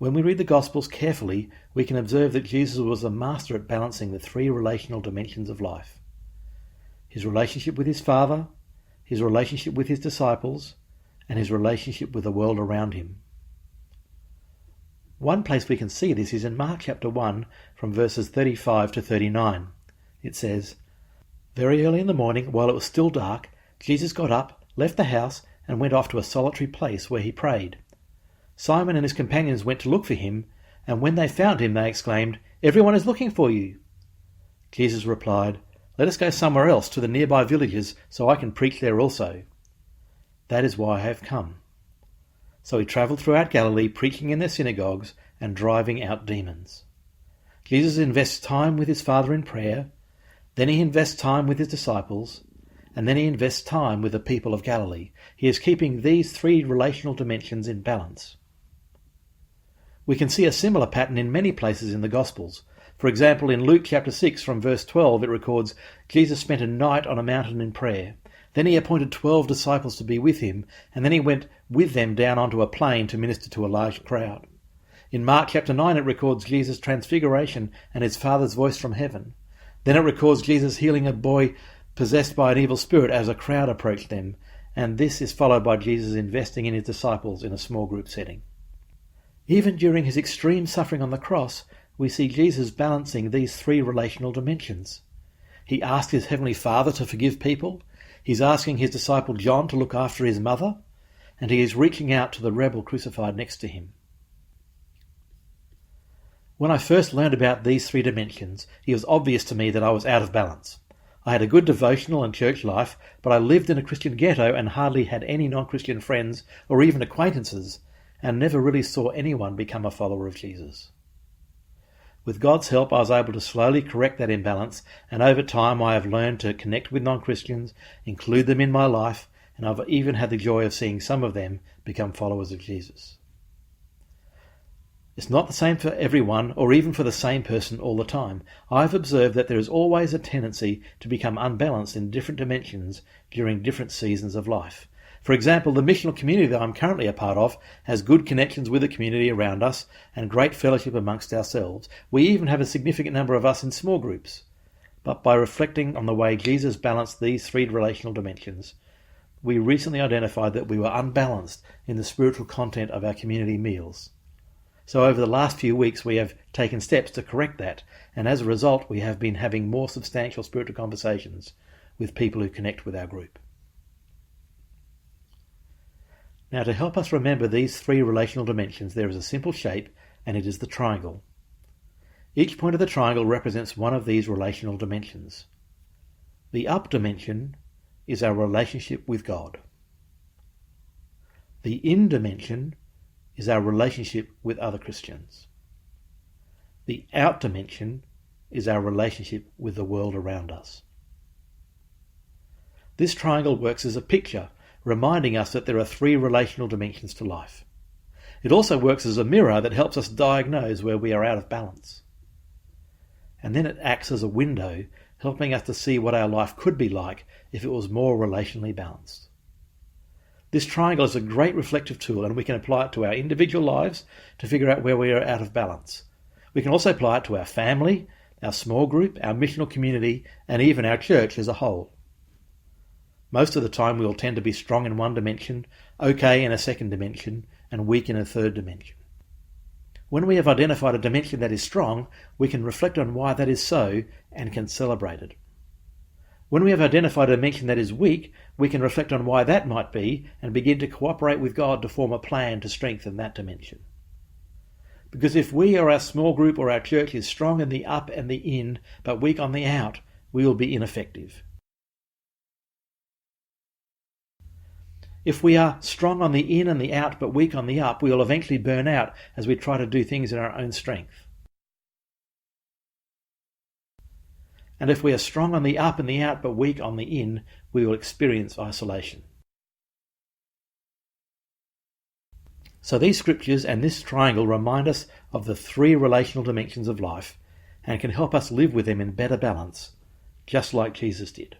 When we read the Gospels carefully, we can observe that Jesus was a master at balancing the three relational dimensions of life: his relationship with his Father, his relationship with his disciples, and his relationship with the world around him. One place we can see this is in Mark chapter 1 from verses 35 to 39. It says, "Very early in the morning, while it was still dark, Jesus got up, left the house, and went off to a solitary place where he prayed. Simon and his companions went to look for him, and when they found him, they exclaimed, 'Everyone is looking for you.' Jesus replied, 'Let us go somewhere else, to the nearby villages, so I can preach there also. That is why I have come.' So he travelled throughout Galilee, preaching in their synagogues and driving out demons." Jesus invests time with his Father in prayer, then he invests time with his disciples, and then he invests time with the people of Galilee. He is keeping these three relational dimensions in balance. We can see a similar pattern in many places in the Gospels. For example, in Luke chapter 6 from verse 12 it records, "Jesus spent a night on a mountain in prayer. Then he appointed 12 disciples to be with him, and then he went with them down onto a plain to minister to a large crowd." In Mark chapter 9 it records Jesus' transfiguration and his Father's voice from heaven. Then it records Jesus healing a boy possessed by an evil spirit as a crowd approached them, and this is followed by Jesus investing in his disciples in a small group setting. Even during his extreme suffering on the cross, we see Jesus balancing these three relational dimensions. He asked his heavenly Father to forgive people, he's asking his disciple John to look after his mother, and he is reaching out to the rebel crucified next to him. When I first learned about these three dimensions, it was obvious to me that I was out of balance. I had a good devotional and church life, but I lived in a Christian ghetto and hardly had any non-Christian friends or even acquaintances, and never really saw anyone become a follower of Jesus. With God's help, I was able to slowly correct that imbalance, and over time I have learned to connect with non-Christians, include them in my life, and I've even had the joy of seeing some of them become followers of Jesus. It's not the same for everyone, or even for the same person all the time. I've observed that there is always a tendency to become unbalanced in different dimensions during different seasons of life. For example, the missional community that I'm currently a part of has good connections with the community around us and great fellowship amongst ourselves. We even have a significant number of us in small groups. But by reflecting on the way Jesus balanced these three relational dimensions, we recently identified that we were unbalanced in the spiritual content of our community meals. So over the last few weeks we have taken steps to correct that, and as a result we have been having more substantial spiritual conversations with people who connect with our group. Now, to help us remember these three relational dimensions, there is a simple shape, and it is the triangle. Each point of the triangle represents one of these relational dimensions. The up dimension is our relationship with God. The in dimension is our relationship with other Christians. The out dimension is our relationship with the world around us. This triangle works as a picture, reminding us that there are three relational dimensions to life. It also works as a mirror that helps us diagnose where we are out of balance. And then it acts as a window, helping us to see what our life could be like if it was more relationally balanced. This triangle is a great reflective tool, and we can apply it to our individual lives to figure out where we are out of balance. We can also apply it to our family, our small group, our missional community, and even our church as a whole. Most of the time we will tend to be strong in one dimension, okay in a second dimension, and weak in a third dimension. When we have identified a dimension that is strong, we can reflect on why that is so and can celebrate it. When we have identified a dimension that is weak, we can reflect on why that might be and begin to cooperate with God to form a plan to strengthen that dimension. Because if we or our small group or our church is strong in the up and the in, but weak on the out, we will be ineffective. If we are strong on the in and the out but weak on the up, we will eventually burn out as we try to do things in our own strength. And if we are strong on the up and the out but weak on the in, we will experience isolation. So these scriptures and this triangle remind us of the three relational dimensions of life and can help us live with them in better balance, just like Jesus did.